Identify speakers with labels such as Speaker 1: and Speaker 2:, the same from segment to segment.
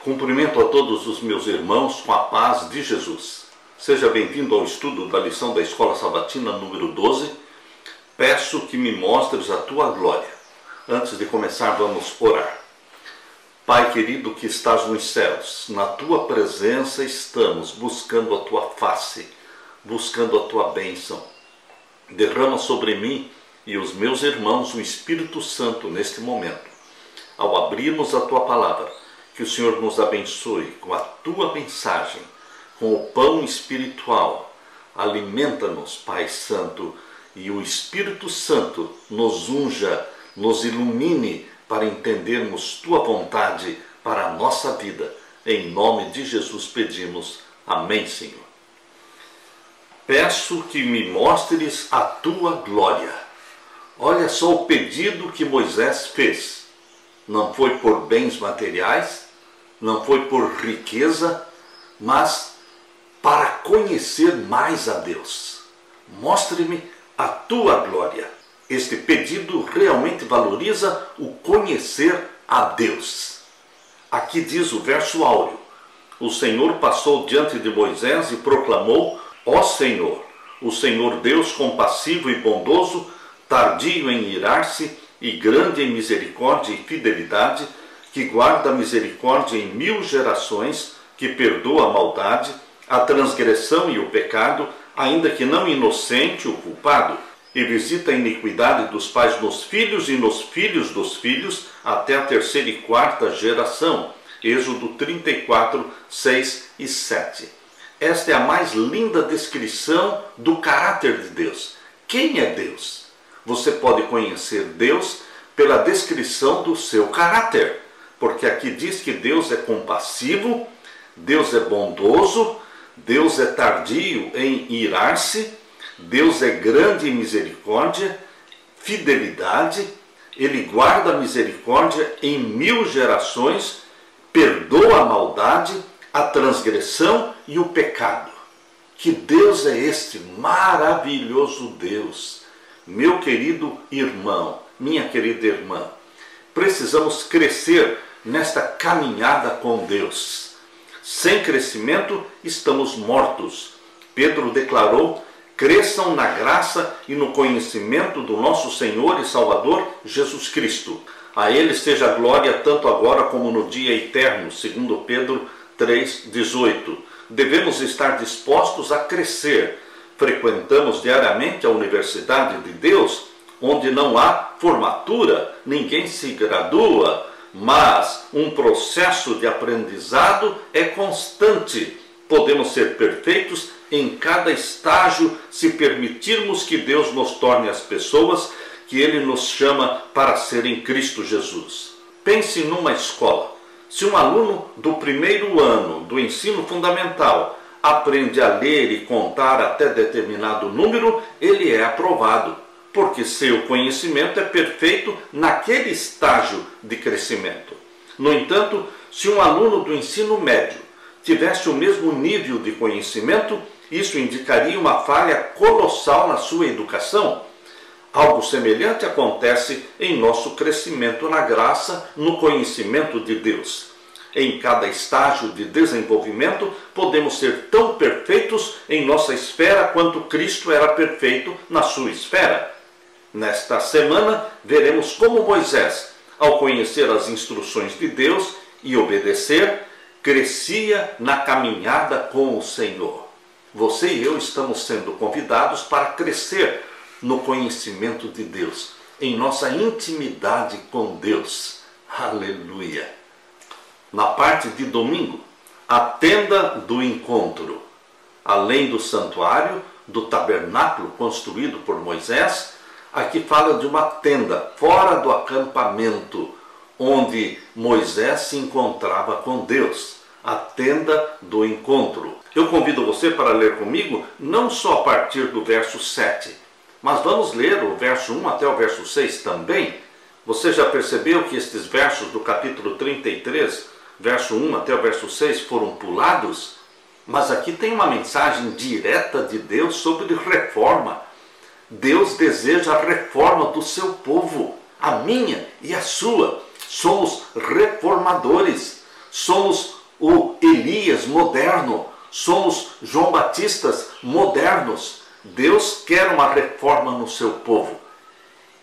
Speaker 1: Cumprimento a todos os meus irmãos com a paz de Jesus. Seja bem-vindo ao estudo da lição da Escola Sabatina número 12. Peço que me mostres a tua glória. Antes de começar, vamos orar. Pai querido que estás nos céus, na tua presença estamos buscando a tua face, buscando a tua bênção. Derrama sobre mim e os meus irmãos o Espírito Santo neste momento. Ao abrirmos a tua palavra, que o Senhor nos abençoe com a tua mensagem, com o pão espiritual. Alimenta-nos, Pai Santo, e o Espírito Santo nos unja, nos ilumine para entendermos tua vontade para a nossa vida. Em nome de Jesus pedimos. Amém, Senhor. Peço que me mostres a tua glória. Olha só o pedido que Moisés fez. Não foi por bens materiais, não foi por riqueza, mas para conhecer mais a Deus. Mostre-me a tua glória. Este pedido realmente valoriza o conhecer a Deus. Aqui diz o verso áureo: o Senhor passou diante de Moisés e proclamou: ó Senhor, o Senhor Deus compassivo e bondoso, tardio em irar-se e grande em misericórdia e fidelidade, que guarda a misericórdia em 1000 gerações, que perdoa a maldade, a transgressão e o pecado, ainda que não inocente o culpado, e visita a iniquidade dos pais nos filhos e nos filhos dos filhos, até a 3ª e 4ª geração. Êxodo 34, 6 e 7. Esta é a mais linda descrição do caráter de Deus. Quem é Deus? Você pode conhecer Deus pela descrição do seu caráter, porque aqui diz que Deus é compassivo, Deus é bondoso, Deus é tardio em irar-se, Deus é grande em misericórdia, fidelidade, Ele guarda a misericórdia em 1000 gerações, perdoa a maldade, a transgressão e o pecado. Que Deus é este maravilhoso Deus? Meu querido irmão, minha querida irmã, precisamos crescer nesta caminhada com Deus. Sem crescimento, estamos mortos. Pedro declarou: cresçam na graça e no conhecimento do nosso Senhor e Salvador Jesus Cristo. A Ele seja a glória tanto agora como no dia eterno, segundo Pedro 3,18. Devemos estar dispostos a crescer. Frequentamos diariamente a Universidade de Deus, onde não há formatura, ninguém se gradua, mas um processo de aprendizado é constante. Podemos ser perfeitos em cada estágio se permitirmos que Deus nos torne as pessoas que Ele nos chama para ser em Cristo Jesus. Pense numa escola. Se um aluno do primeiro ano do ensino fundamental aprende a ler e contar até determinado número, ele é aprovado, porque seu conhecimento é perfeito naquele estágio de crescimento. No entanto, se um aluno do ensino médio tivesse o mesmo nível de conhecimento, isso indicaria uma falha colossal na sua educação. Algo semelhante acontece em nosso crescimento na graça, no conhecimento de Deus. Em cada estágio de desenvolvimento, podemos ser tão perfeitos em nossa esfera quanto Cristo era perfeito na sua esfera. Nesta semana, veremos como Moisés, ao conhecer as instruções de Deus e obedecer, crescia na caminhada com o Senhor. Você e eu estamos sendo convidados para crescer no conhecimento de Deus, em nossa intimidade com Deus. Aleluia! Na parte de domingo, a tenda do encontro. Além do santuário, do tabernáculo construído por Moisés, aqui fala de uma tenda fora do acampamento, onde Moisés se encontrava com Deus. A tenda do encontro. Eu convido você para ler comigo, não só a partir do verso 7, mas vamos ler o verso 1 até o verso 6 também. Você já percebeu que estes versos do capítulo 33, verso 1 até o verso 6, foram pulados? Mas aqui tem uma mensagem direta de Deus sobre reforma. Deus deseja a reforma do seu povo, a minha e a sua. Somos reformadores. somos o Elias moderno, somos João Batistas modernos. Deus quer uma reforma no seu povo.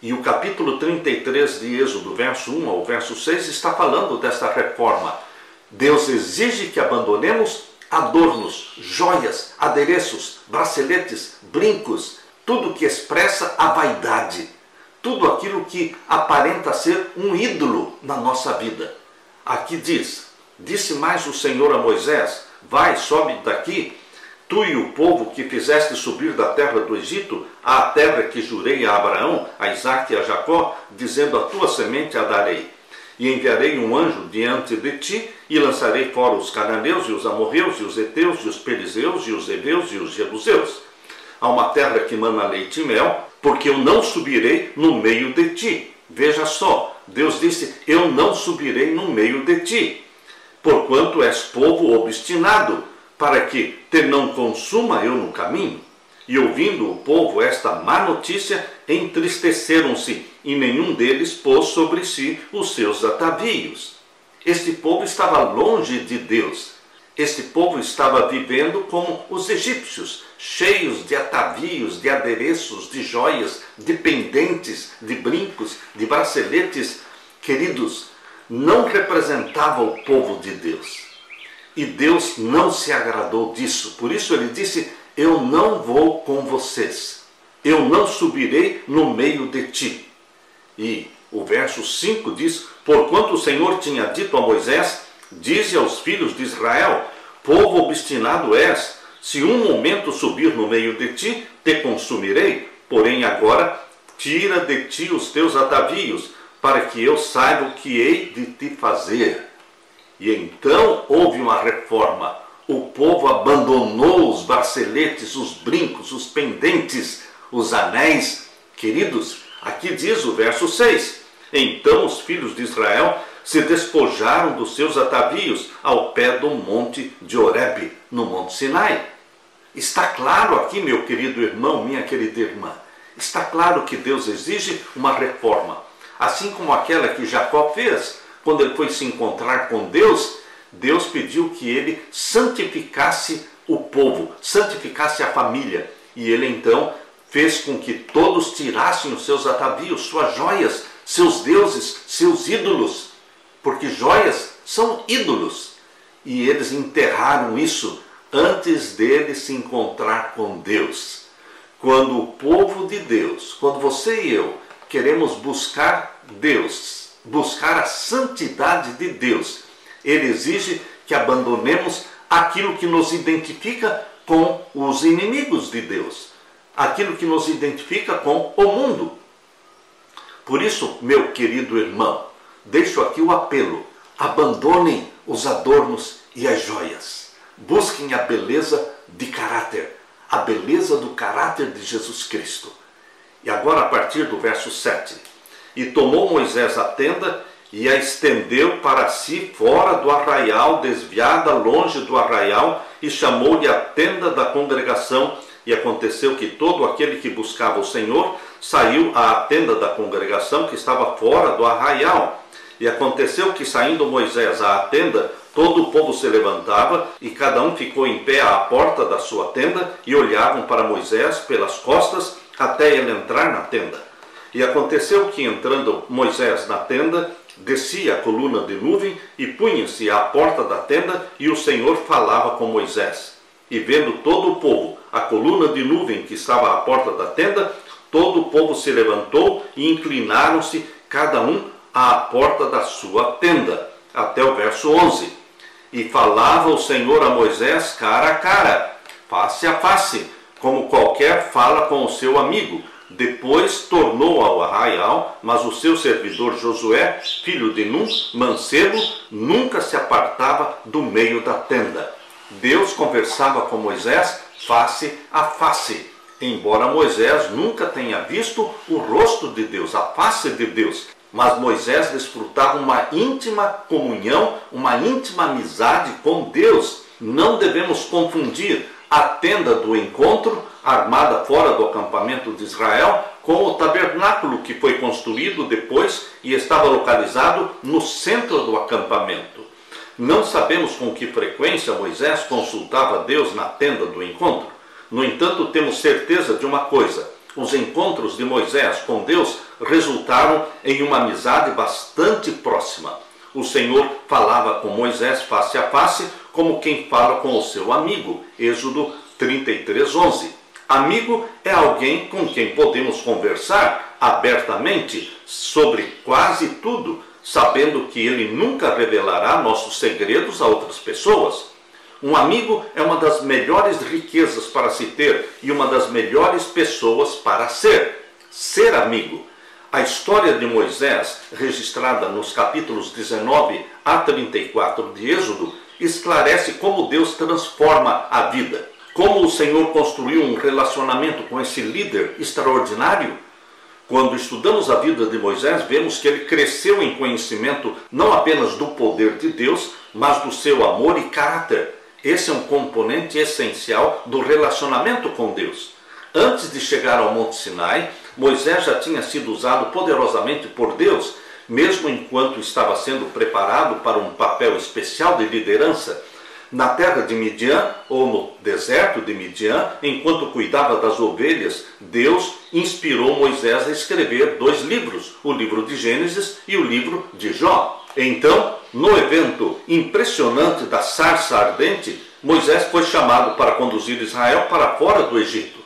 Speaker 1: E o capítulo 33 de Êxodo, verso 1 ao verso 6, está falando dessa reforma. Deus exige que abandonemos adornos, joias, adereços, braceletes, brincos, tudo que expressa a vaidade, tudo aquilo que aparenta ser um ídolo na nossa vida. Aqui disse mais o Senhor a Moisés: vai, sobe daqui, tu e o povo que fizeste subir da terra do Egito, à terra que jurei a Abraão, a Isaque e a Jacó, dizendo: a tua semente a darei. E enviarei um anjo diante de ti, e lançarei fora os cananeus, e os amorreus, e os heteus, e os perizeus, e os heveus, e os jebuseus, a uma terra que mana leite e mel, porque eu não subirei no meio de ti. Veja só, Deus disse: eu não subirei no meio de ti, porquanto és povo obstinado, para que te não consuma eu no caminho. E ouvindo o povo esta má notícia, entristeceram-se, e nenhum deles pôs sobre si os seus atavios. Este povo estava longe de Deus. Este povo estava vivendo como os egípcios, cheios de atavios, de adereços, de joias, de pendentes, de brincos, de braceletes. Queridos, não representava o povo de Deus. E Deus não se agradou disso. Por isso ele disse: eu não vou com vocês. Eu não subirei no meio de ti. E o verso 5 diz: porquanto o Senhor tinha dito a Moisés: dize aos filhos de Israel: povo obstinado és, se um momento subir no meio de ti, te consumirei. Porém agora tira de ti os teus atavios, para que eu saiba o que hei de te fazer. E então houve uma reforma. O povo abandonou os braceletes, os brincos, os pendentes, os anéis. Queridos, aqui diz o verso 6: então os filhos de Israel se despojaram dos seus atavios ao pé do monte de Horebe, no monte Sinai. Está claro aqui, meu querido irmão, minha querida irmã, está claro que Deus exige uma reforma, assim como aquela que Jacó fez. Quando ele foi se encontrar com Deus, Deus pediu que ele santificasse o povo, santificasse a família. E ele então fez com que todos tirassem os seus atavios, suas joias, seus deuses, seus ídolos. Porque joias são ídolos. E eles enterraram isso antes dele se encontrar com Deus. Quando o povo de Deus, quando você e eu queremos buscar Deus, buscar a santidade de Deus, ele exige que abandonemos aquilo que nos identifica com os inimigos de Deus, aquilo que nos identifica com o mundo. Por isso, meu querido irmão, deixo aqui o apelo: abandonem os adornos e as joias, busquem a beleza de caráter, a beleza do caráter de Jesus Cristo. E agora, a partir do verso 7, e tomou Moisés a tenda e a estendeu para si fora do arraial, desviada longe do arraial, e chamou-lhe a tenda da congregação. E aconteceu que todo aquele que buscava o Senhor saiu à tenda da congregação, que estava fora do arraial. E aconteceu que, saindo Moisés à tenda, todo o povo se levantava, e cada um ficou em pé à porta da sua tenda, e olhavam para Moisés pelas costas, até ele entrar na tenda. E aconteceu que, entrando Moisés na tenda, descia a coluna de nuvem e punha-se à porta da tenda, e o Senhor falava com Moisés. E vendo todo o povo a coluna de nuvem que estava à porta da tenda, todo o povo se levantou e inclinaram-se, cada um à porta da sua tenda. Até o verso 11. E falava o Senhor a Moisés cara a cara, face a face, como qualquer fala com o seu amigo. Depois tornou ao arraial, mas o seu servidor Josué, filho de Num, mancebo, nunca se apartava do meio da tenda. Deus conversava com Moisés face a face, embora Moisés nunca tenha visto o rosto de Deus, a face de Deus. Mas Moisés desfrutava uma íntima comunhão, uma íntima amizade com Deus. Não devemos confundir a tenda do encontro, armada fora do acampamento de Israel, com o tabernáculo que foi construído depois e estava localizado no centro do acampamento. Não sabemos com que frequência Moisés consultava Deus na tenda do encontro. No entanto, temos certeza de uma coisa: os encontros de Moisés com Deus resultaram em uma amizade bastante próxima. O Senhor falava com Moisés face a face, como quem fala com o seu amigo. Êxodo 33:11. Amigo é alguém com quem podemos conversar abertamente sobre quase tudo, sabendo que ele nunca revelará nossos segredos a outras pessoas. Um amigo é uma das melhores riquezas para se ter e uma das melhores pessoas para ser. Ser amigo. A história de Moisés, registrada nos capítulos 19 a 34 de Êxodo, esclarece como Deus transforma a vida. Como o Senhor construiu um relacionamento com esse líder extraordinário. Quando estudamos a vida de Moisés, vemos que ele cresceu em conhecimento não apenas do poder de Deus, mas do seu amor e caráter. Esse é um componente essencial do relacionamento com Deus. Antes de chegar ao Monte Sinai, Moisés já tinha sido usado poderosamente por Deus, mesmo enquanto estava sendo preparado para um papel especial de liderança. Na terra de Midian, ou no deserto de Midian, enquanto cuidava das ovelhas, Deus inspirou Moisés a escrever 2 livros, o livro de Gênesis e o livro de Jó. Então, no evento impressionante da sarça ardente, Moisés foi chamado para conduzir Israel para fora do Egito.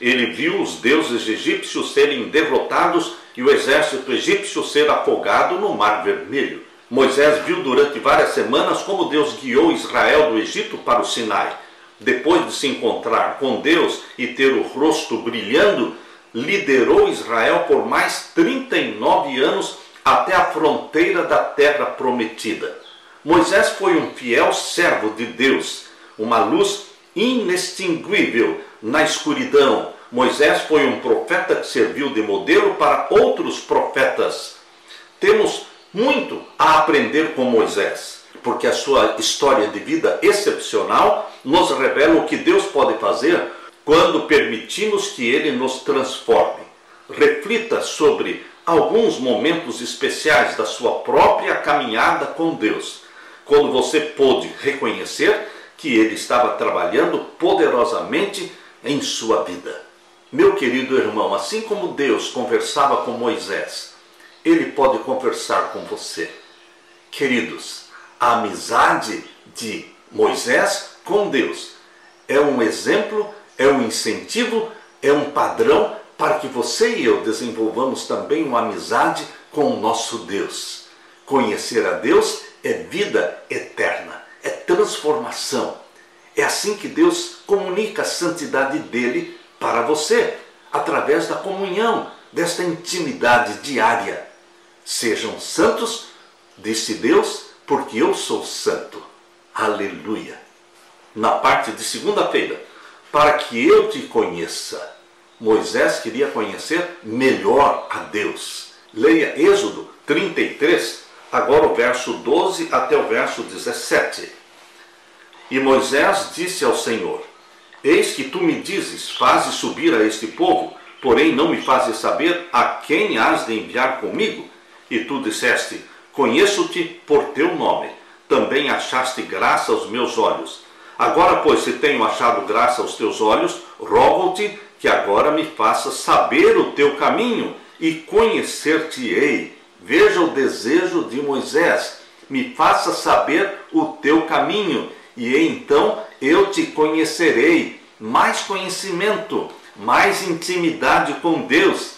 Speaker 1: Ele viu os deuses egípcios serem derrotados e o exército egípcio ser afogado no Mar Vermelho. Moisés viu durante várias semanas como Deus guiou Israel do Egito para o Sinai. Depois de se encontrar com Deus e ter o rosto brilhando, liderou Israel por mais 39 anos até a fronteira da terra prometida. Moisés foi um fiel servo de Deus, uma luz inextinguível na escuridão. Moisés foi um profeta que serviu de modelo para outros profetas. Temos muito a aprender com Moisés, porque a sua história de vida excepcional nos revela o que Deus pode fazer quando permitimos que Ele nos transforme. Reflita sobre alguns momentos especiais da sua própria caminhada com Deus, quando você pôde reconhecer que Ele estava trabalhando poderosamente em sua vida. Meu querido irmão, assim como Deus conversava com Moisés, Ele pode conversar com você. Queridos, a amizade de Moisés com Deus é um exemplo, é um incentivo, é um padrão para que você e eu desenvolvamos também uma amizade com o nosso Deus. Conhecer a Deus é vida eterna, é transformação. É assim que Deus comunica a santidade dele para você, através da comunhão, desta intimidade diária. Sejam santos, disse Deus, porque eu sou santo. Aleluia. Na parte de segunda-feira, para que eu te conheça. Moisés queria conhecer melhor a Deus. Leia Êxodo 33, agora o verso 12 até o verso 17. E Moisés disse ao Senhor: Eis que tu me dizes, faze subir a este povo, porém não me fazes saber a quem has de enviar comigo. E tu disseste: Conheço-te por teu nome, também achaste graça aos meus olhos. Agora, pois, se tenho achado graça aos teus olhos, rogo-te que agora me faças saber o teu caminho e conhecer-te-ei. Veja o desejo de Moisés: me faça saber o teu caminho, e então eu te conhecerei. Mais conhecimento, mais intimidade com Deus.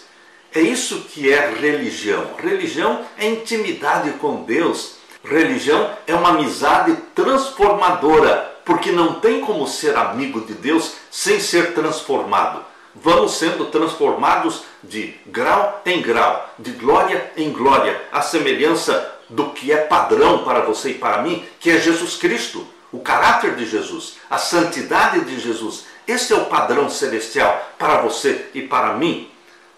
Speaker 1: É isso que é religião. Religião é intimidade com Deus. Religião é uma amizade transformadora, porque não tem como ser amigo de Deus sem ser transformado. Vamos sendo transformados de grau em grau, de glória em glória, à semelhança do que é padrão para você e para mim, que é Jesus Cristo, o caráter de Jesus, a santidade de Jesus. Esse é o padrão celestial para você e para mim.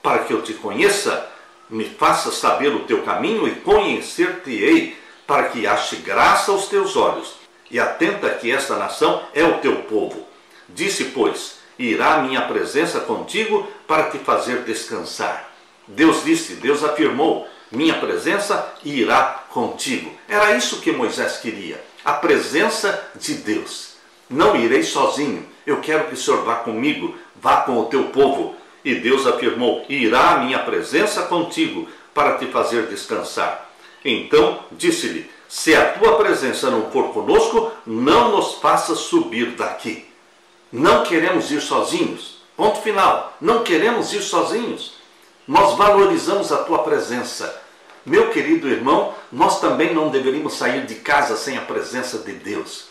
Speaker 1: Para que eu te conheça, me faça saber o teu caminho e conhecer-te-ei, para que ache graça aos teus olhos. E atenta que esta nação é o teu povo. Disse, pois, irá a minha presença contigo para te fazer descansar. Deus disse, Deus afirmou, minha presença irá contigo. Era isso que Moisés queria. a presença de Deus. Não irei sozinho, eu quero que o Senhor vá comigo, vá com o teu povo. E Deus afirmou: irá a minha presença contigo para te fazer descansar. Então disse-lhe: se a tua presença não for conosco, não nos faças subir daqui. Não queremos ir sozinhos. Ponto final. Não queremos ir sozinhos. Nós valorizamos a tua presença. Meu querido irmão, nós também não deveríamos sair de casa sem a presença de Deus.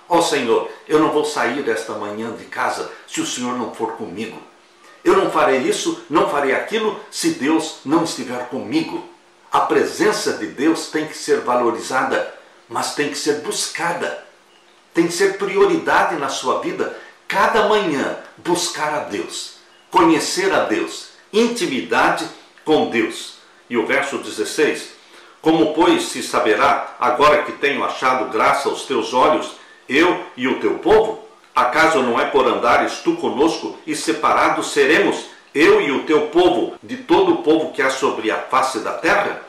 Speaker 1: Ó Senhor, eu não vou sair esta manhã de casa se o Senhor não for comigo. Eu não farei isso, não farei aquilo se Deus não estiver comigo. A presença de Deus tem que ser valorizada, mas tem que ser buscada. Tem que ser prioridade na sua vida. Cada manhã buscar a Deus, conhecer a Deus, intimidade com Deus. E o verso 16: como, pois, se saberá, agora que tenho achado graça aos teus olhos, eu e o teu povo? Acaso não é por andares tu conosco e separados seremos, eu e o teu povo, de todo o povo que há sobre a face da terra?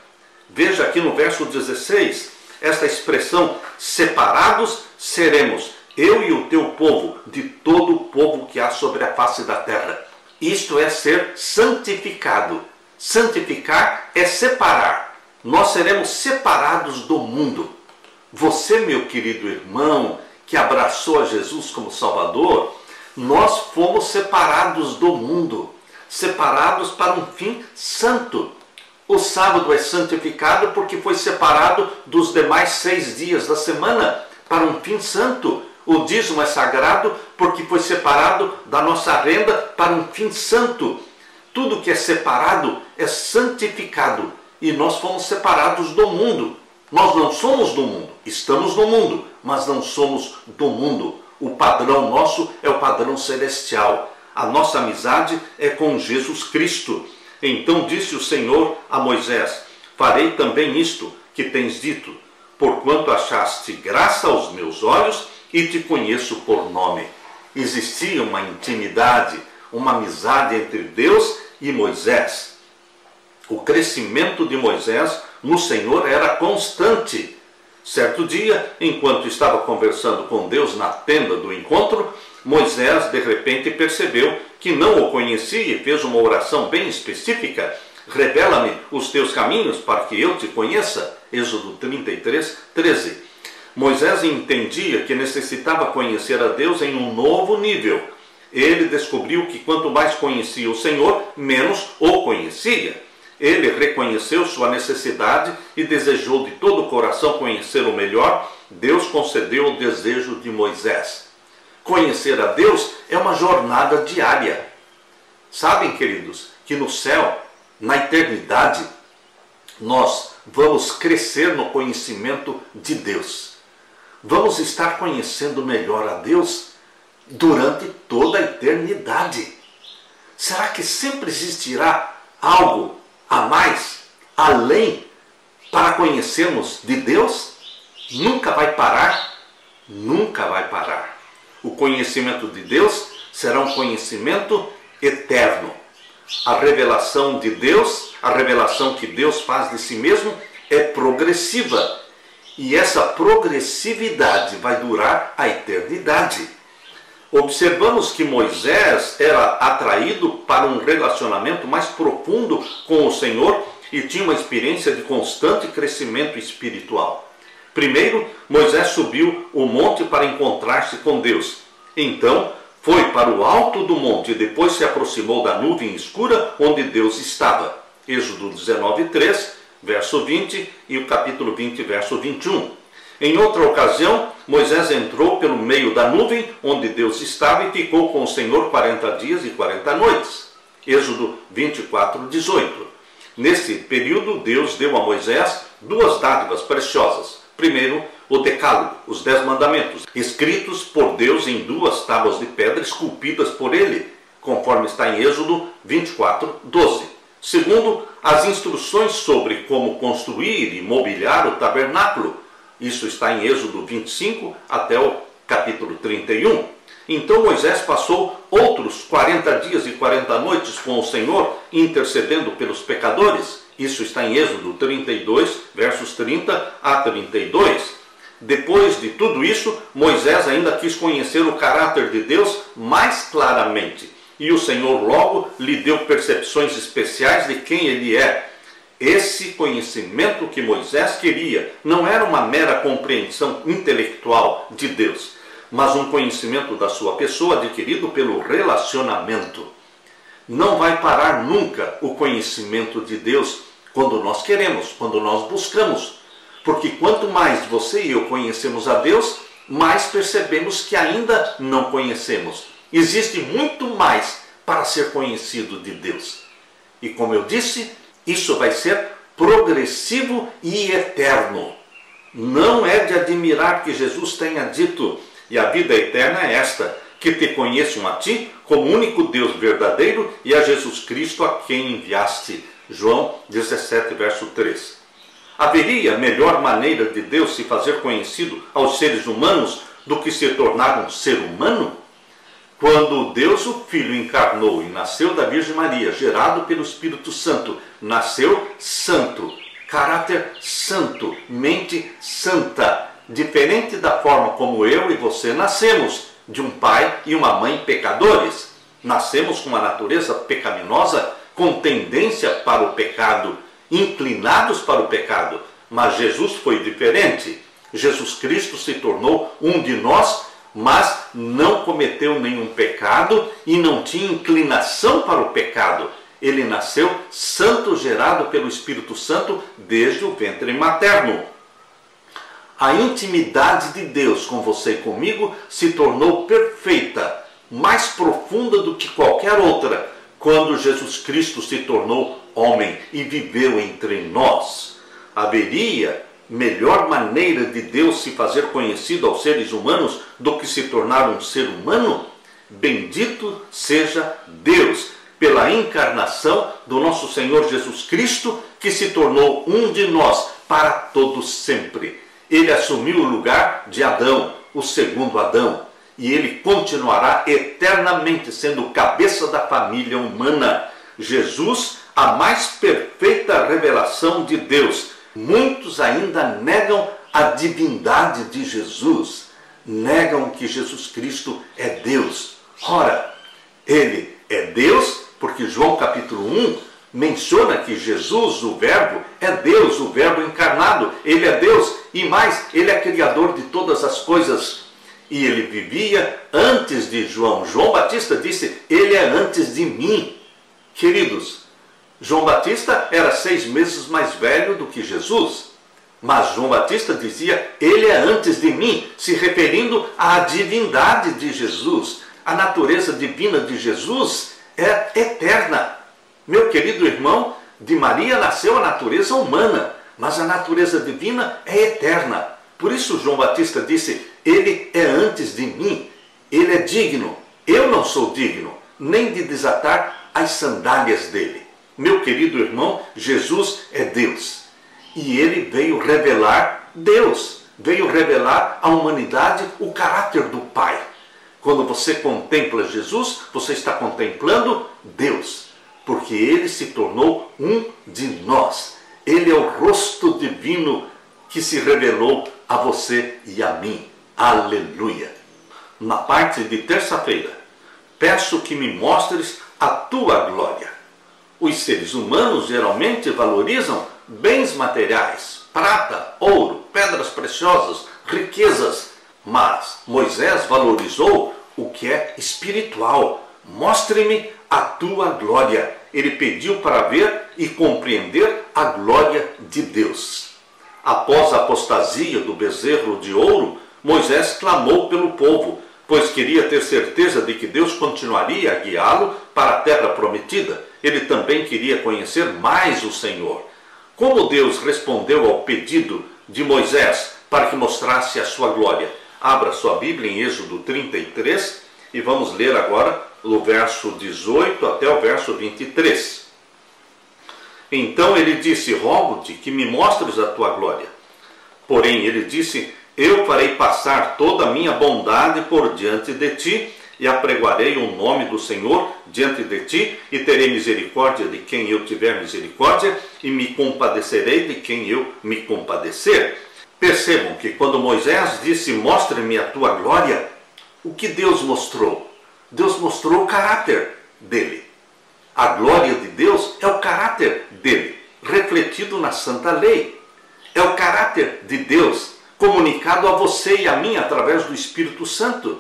Speaker 1: Veja aqui no verso 16, esta expressão, separados seremos, eu e o teu povo, de todo o povo que há sobre a face da terra. Isto é ser santificado. Santificar é separar. Nós seremos separados do mundo. Você, meu querido irmão, que abraçou a Jesus como Salvador, nós fomos separados do mundo, separados para um fim santo. O sábado é santificado porque foi separado dos demais 6 dias da semana para um fim santo. O dízimo é sagrado porque foi separado da nossa renda para um fim santo. Tudo que é separado é santificado e nós fomos separados do mundo. Nós não somos do mundo, estamos no mundo, mas não somos do mundo. O padrão nosso é o padrão celestial. A nossa amizade é com Jesus Cristo. Então disse o Senhor a Moisés: farei também isto que tens dito, porquanto achaste graça aos meus olhos e te conheço por nome. Existia uma intimidade, uma amizade entre Deus e Moisés. O crescimento de Moisés no Senhor era constante. Certo dia, enquanto estava conversando com Deus na tenda do encontro, Moisés de repente percebeu que não o conhecia e fez uma oração bem específica: revela-me os teus caminhos para que eu te conheça. Êxodo 33, 13. Moisés entendia que necessitava conhecer a Deus em um novo nível. Ele descobriu que quanto mais conhecia o Senhor, menos o conhecia. Ele reconheceu sua necessidade e desejou de todo o coração conhecê-lo melhor. Deus concedeu o desejo de Moisés. Conhecer a Deus é uma jornada diária. Sabem, queridos, que no céu, na eternidade, nós vamos crescer no conhecimento de Deus. Vamos estar conhecendo melhor a Deus durante toda a eternidade. Será que sempre existirá algo a mais, além, para conhecermos de Deus? Nunca vai parar? Nunca vai parar. O conhecimento de Deus será um conhecimento eterno. A revelação de Deus, a revelação que Deus faz de si mesmo, é progressiva. E essa progressividade vai durar a eternidade. Observamos que Moisés era atraído para um relacionamento mais profundo com o Senhor e tinha uma experiência de constante crescimento espiritual. Primeiro, Moisés subiu o monte para encontrar-se com Deus. Então, foi para o alto do monte e depois se aproximou da nuvem escura onde Deus estava. Êxodo 19, 3, verso 20 e o capítulo 20, verso 21. Em outra ocasião, Moisés entrou pelo meio da nuvem onde Deus estava e ficou com o Senhor 40 dias e 40 noites. Êxodo 24, 18. Nesse período, Deus deu a Moisés 2 dádivas preciosas. Primeiro, o Decálogo, os 10 mandamentos, escritos por Deus em 2 tábuas de pedra esculpidas por ele, conforme está em Êxodo 24, 12. Segundo, as instruções sobre como construir e mobiliar o tabernáculo. Isso está em Êxodo 25 até o capítulo 31. Então Moisés passou outros 40 dias e 40 noites com o Senhor, intercedendo pelos pecadores. Isso está em Êxodo 32, versos 30 a 32. Depois de tudo isso, Moisés ainda quis conhecer o caráter de Deus mais claramente. E o Senhor logo lhe deu percepções especiais de quem ele é. Esse conhecimento que Moisés queria não era uma mera compreensão intelectual de Deus, mas um conhecimento da sua pessoa adquirido pelo relacionamento. Não vai parar nunca o conhecimento de Deus quando nós queremos, quando nós buscamos. Porque quanto mais você e eu conhecemos a Deus, mais percebemos que ainda não conhecemos. Existe muito mais para ser conhecido de Deus. E como eu disse, isso vai ser progressivo e eterno. Não é de admirar que Jesus tenha dito: e a vida eterna é esta, que te conheçam a ti como único Deus verdadeiro e a Jesus Cristo a quem enviaste. João 17, verso 3. Haveria melhor maneira de Deus se fazer conhecido aos seres humanos do que se tornar um ser humano? Quando Deus, o Filho, encarnou e nasceu da Virgem Maria, gerado pelo Espírito Santo, nasceu santo, caráter santo, mente santa, diferente da forma como eu e você nascemos, de um pai e uma mãe pecadores. Nascemos com uma natureza pecaminosa, com tendência para o pecado, inclinados para o pecado. Mas Jesus foi diferente. Jesus Cristo se tornou um de nós, mas não cometeu nenhum pecado e não tinha inclinação para o pecado. Ele nasceu santo, gerado pelo Espírito Santo desde o ventre materno. A intimidade de Deus com você e comigo se tornou perfeita, mais profunda do que qualquer outra, quando Jesus Cristo se tornou homem e viveu entre nós. Haveria melhor maneira de Deus se fazer conhecido aos seres humanos do que se tornar um ser humano? Bendito seja Deus pela encarnação do nosso Senhor Jesus Cristo, que se tornou um de nós para todos sempre. Ele assumiu o lugar de Adão, o segundo Adão, e ele continuará eternamente sendo o cabeça da família humana. Jesus, a mais perfeita revelação de Deus. Muitos ainda negam a divindade de Jesus, negam que Jesus Cristo é Deus. Ora, ele é Deus porque João capítulo 1 menciona que Jesus, o Verbo, é Deus, o Verbo encarnado. Ele é Deus e mais, ele é criador de todas as coisas. E ele vivia antes de João. João Batista disse: ele é antes de mim. Queridos, João Batista era 6 meses mais velho do que Jesus. Mas João Batista dizia: ele é antes de mim, se referindo à divindade de Jesus. A natureza divina de Jesus é eterna. Meu querido irmão, de Maria nasceu a natureza humana, mas a natureza divina é eterna. Por isso João Batista disse: ele é antes de mim, ele é digno. Eu não sou digno, nem de desatar as sandálias dele. Meu querido irmão, Jesus é Deus. E ele veio revelar Deus, veio revelar à humanidade o caráter do Pai. Quando você contempla Jesus, você está contemplando Deus, porque ele se tornou um de nós. Ele é o rosto divino que se revelou a você e a mim. Aleluia! Na parte de terça-feira, peço que me mostres a tua glória. Os seres humanos geralmente valorizam bens materiais, prata, ouro, pedras preciosas, riquezas. Mas Moisés valorizou o que é espiritual. Mostre-me a tua glória. Ele pediu para ver e compreender a glória de Deus. Após a apostasia do bezerro de ouro, Moisés clamou pelo povo, pois queria ter certeza de que Deus continuaria a guiá-lo para a terra prometida. Ele também queria conhecer mais o Senhor. Como Deus respondeu ao pedido de Moisés para que mostrasse a sua glória? Abra sua Bíblia em Êxodo 33 e vamos ler agora do verso 18 até o verso 23. Então ele disse: rogo-te que me mostres a tua glória. Porém ele disse: eu farei passar toda a minha bondade por diante de ti, e apregoarei o nome do Senhor diante de ti, e terei misericórdia de quem eu tiver misericórdia, e me compadecerei de quem eu me compadecer. Percebam que quando Moisés disse, mostre-me a tua glória, o que Deus mostrou? Deus mostrou o caráter dele. A glória de Deus é o caráter dele, refletido na santa lei. É o caráter de Deus comunicado a você e a mim através do Espírito Santo.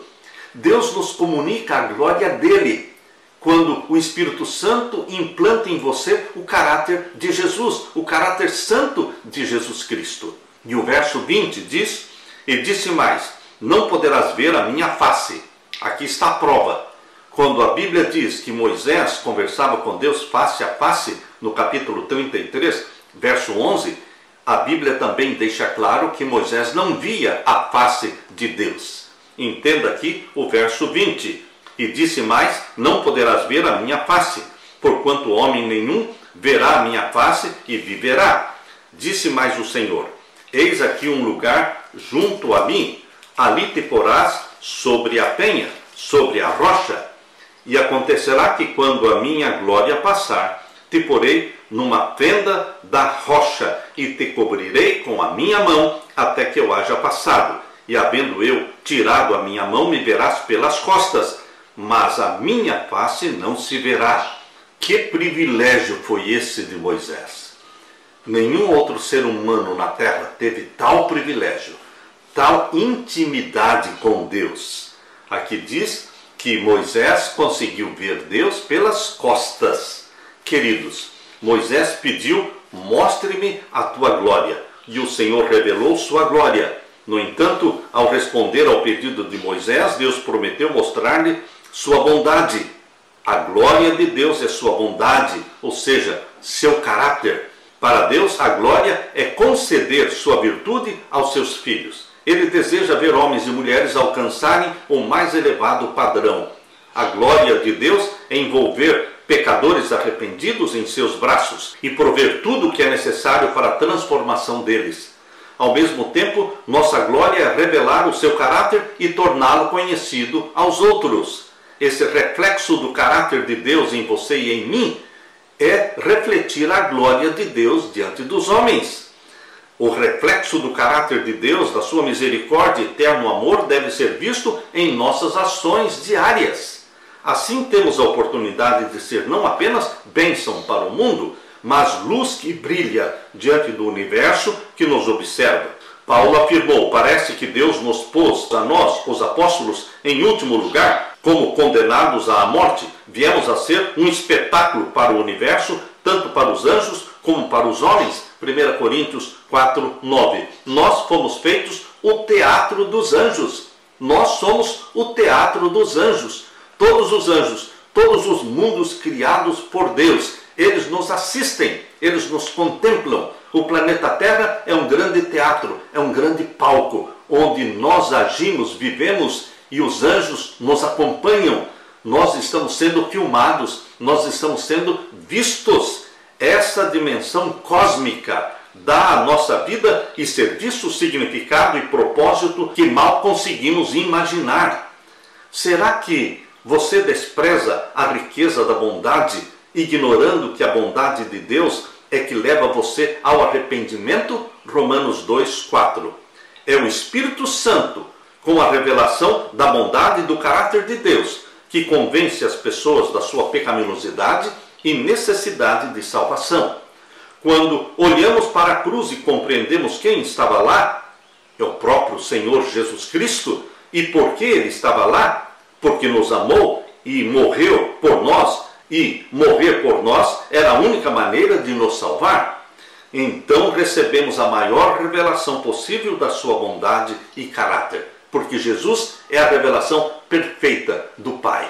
Speaker 1: Deus nos comunica a glória dele quando o Espírito Santo implanta em você o caráter de Jesus, o caráter santo de Jesus Cristo. E o verso 20 diz, e disse mais, não poderás ver a minha face. Aqui está a prova. Quando a Bíblia diz que Moisés conversava com Deus face a face, no capítulo 33, verso 11, a Bíblia também deixa claro que Moisés não via a face de Deus. Entenda aqui o verso 20. E disse mais, não poderás ver a minha face, porquanto homem nenhum verá a minha face e viverá. Disse mais o Senhor, eis aqui um lugar junto a mim, ali te porás sobre a penha, sobre a rocha. E acontecerá que quando a minha glória passar, te porei numa fenda da rocha e te cobrirei com a minha mão até que eu haja passado. E havendo eu tirado a minha mão, me verás pelas costas, mas a minha face não se verá. Que privilégio foi esse de Moisés! Nenhum outro ser humano na terra teve tal privilégio, tal intimidade com Deus. Aqui diz que Moisés conseguiu ver Deus pelas costas. Queridos, Moisés pediu, mostre-me a tua glória, e o Senhor revelou sua glória. No entanto, ao responder ao pedido de Moisés, Deus prometeu mostrar-lhe sua bondade. A glória de Deus é sua bondade, ou seja, seu caráter. Para Deus, a glória é conceder sua virtude aos seus filhos. Ele deseja ver homens e mulheres alcançarem o mais elevado padrão. A glória de Deus é envolver pecadores arrependidos em seus braços e prover tudo o que é necessário para a transformação deles. Ao mesmo tempo, nossa glória é revelar o seu caráter e torná-lo conhecido aos outros. Esse reflexo do caráter de Deus em você e em mim é refletir a glória de Deus diante dos homens. O reflexo do caráter de Deus, da sua misericórdia e eterno amor, deve ser visto em nossas ações diárias. Assim temos a oportunidade de ser não apenas bênção para o mundo, mas luz que brilha diante do universo que nos observa. Paulo afirmou, parece que Deus nos pôs a nós, os apóstolos, em último lugar, como condenados à morte, viemos a ser um espetáculo para o universo, tanto para os anjos como para os homens. 1 Coríntios 4, 9. Nós fomos feitos o teatro dos anjos. Nós somos o teatro dos anjos. Todos os anjos, todos os mundos criados por Deus, eles nos assistem, eles nos contemplam. O planeta Terra é um grande teatro, é um grande palco, onde nós agimos, vivemos e os anjos nos acompanham. Nós estamos sendo filmados, nós estamos sendo vistos. Essa dimensão cósmica dá à nossa vida e serviço, significado e propósito que mal conseguimos imaginar. Será que você despreza a riqueza da bondade, ignorando que a bondade de Deus é que leva você ao arrependimento? Romanos 2, 4. É o Espírito Santo, com a revelação da bondade e do caráter de Deus, que convence as pessoas da sua pecaminosidade e necessidade de salvação. Quando olhamos para a cruz e compreendemos quem estava lá, é o próprio Senhor Jesus Cristo. E por que ele estava lá? Porque nos amou e morreu por nós, e morrer por nós era a única maneira de nos salvar. Então recebemos a maior revelação possível da sua bondade e caráter, porque Jesus é a revelação perfeita do Pai.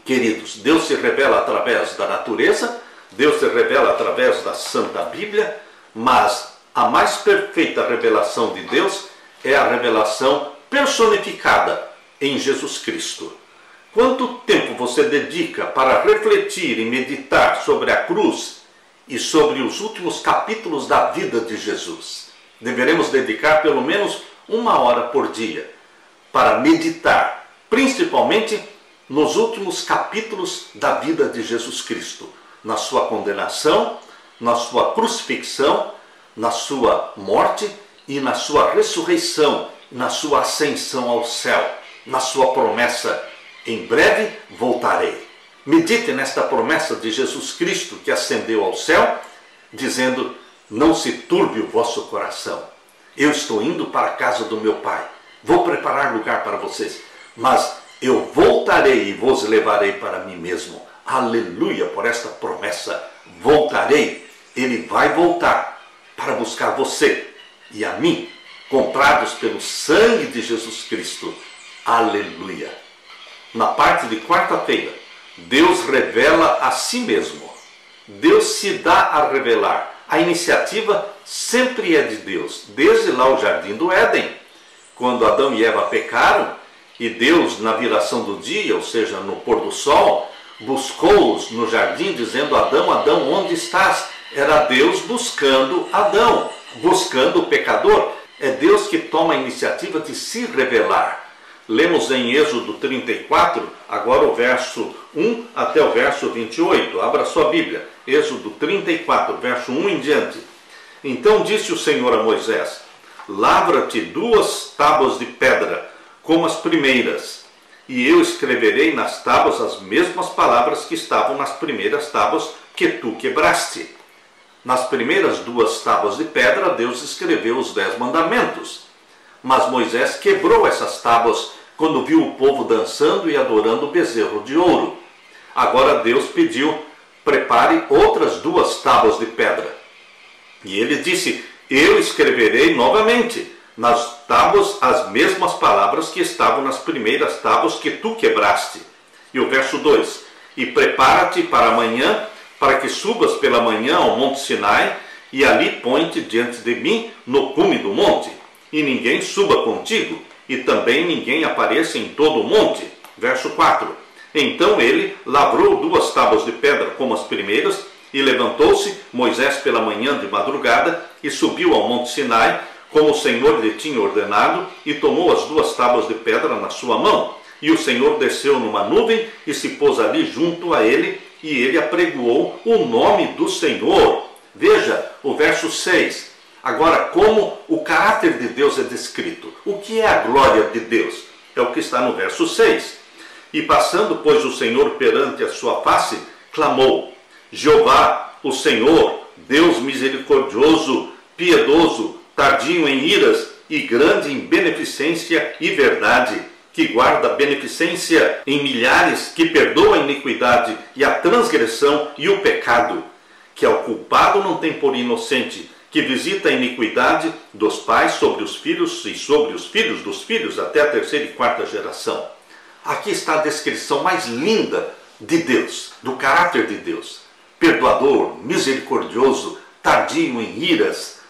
Speaker 1: Queridos, Deus se revela através da natureza, Deus se revela através da Santa Bíblia, mas a mais perfeita revelação de Deus é a revelação personificada em Jesus Cristo. Quanto tempo você dedica para refletir e meditar sobre a cruz e sobre os últimos capítulos da vida de Jesus? Deveremos dedicar pelo menos 1 hora por dia para meditar, principalmente nos últimos capítulos da vida de Jesus Cristo, na sua condenação, na sua crucifixão, na sua morte e na sua ressurreição, na sua ascensão ao céu, na sua promessa: em breve voltarei. Medite nesta promessa de Jesus Cristo que ascendeu ao céu, dizendo: não se turbe o vosso coração. Eu estou indo para a casa do meu Pai. Vou preparar lugar para vocês, mas eu voltarei e vos levarei para mim mesmo. Aleluia por esta promessa. Voltarei. Ele vai voltar para buscar você e a mim, comprados pelo sangue de Jesus Cristo. Aleluia. Na parte de quarta-feira, Deus revela a si mesmo. Deus se dá a revelar. A iniciativa sempre é de Deus, desde lá o jardim do Éden, quando Adão e Eva pecaram, e Deus, na viração do dia, ou seja, no pôr do sol, buscou-os no jardim, dizendo: Adão, Adão, onde estás? Era Deus buscando Adão, buscando o pecador. É Deus que toma a iniciativa de se revelar. Lemos em Êxodo 34, agora o verso 1 até o verso 28. Abra sua Bíblia. Êxodo 34, verso 1 em diante. Então disse o Senhor a Moisés: lavra-te 2 tábuas de pedra, como as primeiras, e eu escreverei nas tábuas as mesmas palavras que estavam nas primeiras tábuas que tu quebraste. Nas primeiras 2 tábuas de pedra, Deus escreveu os 10 mandamentos. Mas Moisés quebrou essas tábuas quando viu o povo dançando e adorando o bezerro de ouro. Agora Deus pediu: prepare outras 2 tábuas de pedra. E ele disse: eu escreverei novamente nas tábuas as mesmas palavras que estavam nas primeiras tábuas que tu quebraste. E o verso 2: e prepara-te para amanhã, para que subas pela manhã ao monte Sinai, e ali põe-te diante de mim no cume do monte, e ninguém suba contigo, e também ninguém apareça em todo o monte. Verso 4: então ele lavrou 2 tábuas de pedra como as primeiras, e levantou-se Moisés pela manhã de madrugada, e subiu ao monte Sinai, como o Senhor lhe tinha ordenado, e tomou as 2 tábuas de pedra na sua mão. E o Senhor desceu numa nuvem, e se pôs ali junto a ele, e ele apregoou o nome do Senhor. Veja o verso 6. Agora, como o caráter de Deus é descrito. O que é a glória de Deus? É o que está no verso 6. E passando, pois, o Senhor perante a sua face, clamou: Jeová, o Senhor, Deus misericordioso, piedoso, tardio em iras e grande em beneficência e verdade, que guarda a beneficência em milhares, que perdoa a iniquidade e a transgressão e o pecado, que ao culpado não tem por inocente, que visita a iniquidade dos pais sobre os filhos e sobre os filhos dos filhos até a 3ª e 4ª geração. Aqui está a descrição mais linda de Deus, do caráter de Deus. Perdoador, misericordioso, tardio em iras.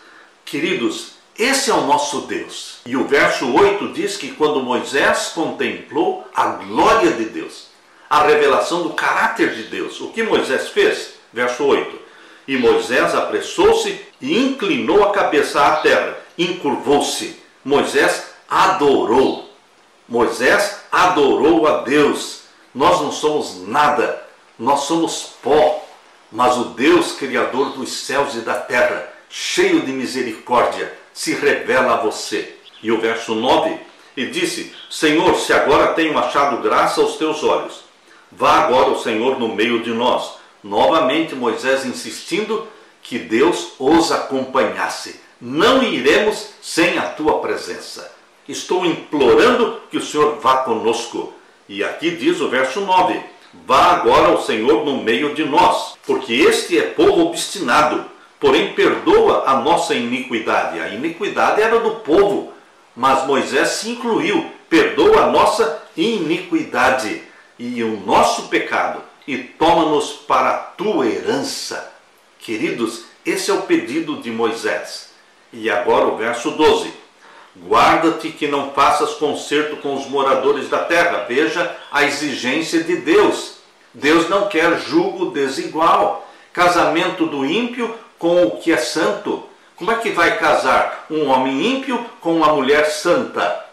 Speaker 1: Queridos, esse é o nosso Deus. E o verso 8 diz que quando Moisés contemplou a glória de Deus, a revelação do caráter de Deus, o que Moisés fez? Verso 8. E Moisés apressou-se e inclinou a cabeça à terra, encurvou-se. Moisés adorou. Moisés adorou a Deus. Nós não somos nada, nós somos pó, mas o Deus criador dos céus e da terra, cheio de misericórdia, se revela a você. E o verso 9, e disse: Senhor, se agora tenho achado graça aos teus olhos, vá agora o Senhor no meio de nós. Novamente Moisés insistindo que Deus os acompanhasse. Não iremos sem a tua presença. Estou implorando que o Senhor vá conosco. E aqui diz o verso 9: vá agora o Senhor no meio de nós, porque este é povo obstinado, porém perdoa a nossa iniquidade. A iniquidade era do povo, mas Moisés se incluiu, perdoa a nossa iniquidade e o nosso pecado, e toma-nos para a tua herança. Queridos, esse é o pedido de Moisés. E agora o verso 12. Guarda-te que não faças concerto com os moradores da terra. Veja a exigência de Deus. Deus não quer julgo desigual. Casamento do ímpio com o que é santo. Como é que vai casar um homem ímpio com uma mulher santa?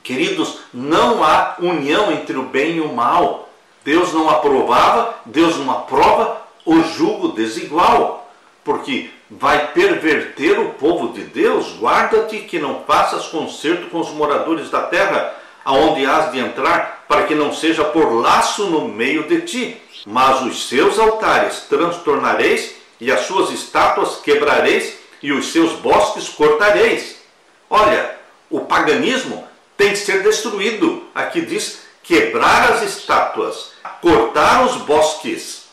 Speaker 1: Queridos, não há união entre o bem e o mal. Deus não aprovava, Deus não aprova o julgo desigual. porque vai perverter o povo de Deus. Guarda-te que não faças concerto com os moradores da terra, aonde has de entrar, para que não seja por laço no meio de ti. Mas os seus altares transtornareis, e as suas estátuas quebrareis, e os seus bosques cortareis. Olha, o paganismo tem que ser destruído. Aqui diz quebrar as estátuas, cortar os bosques.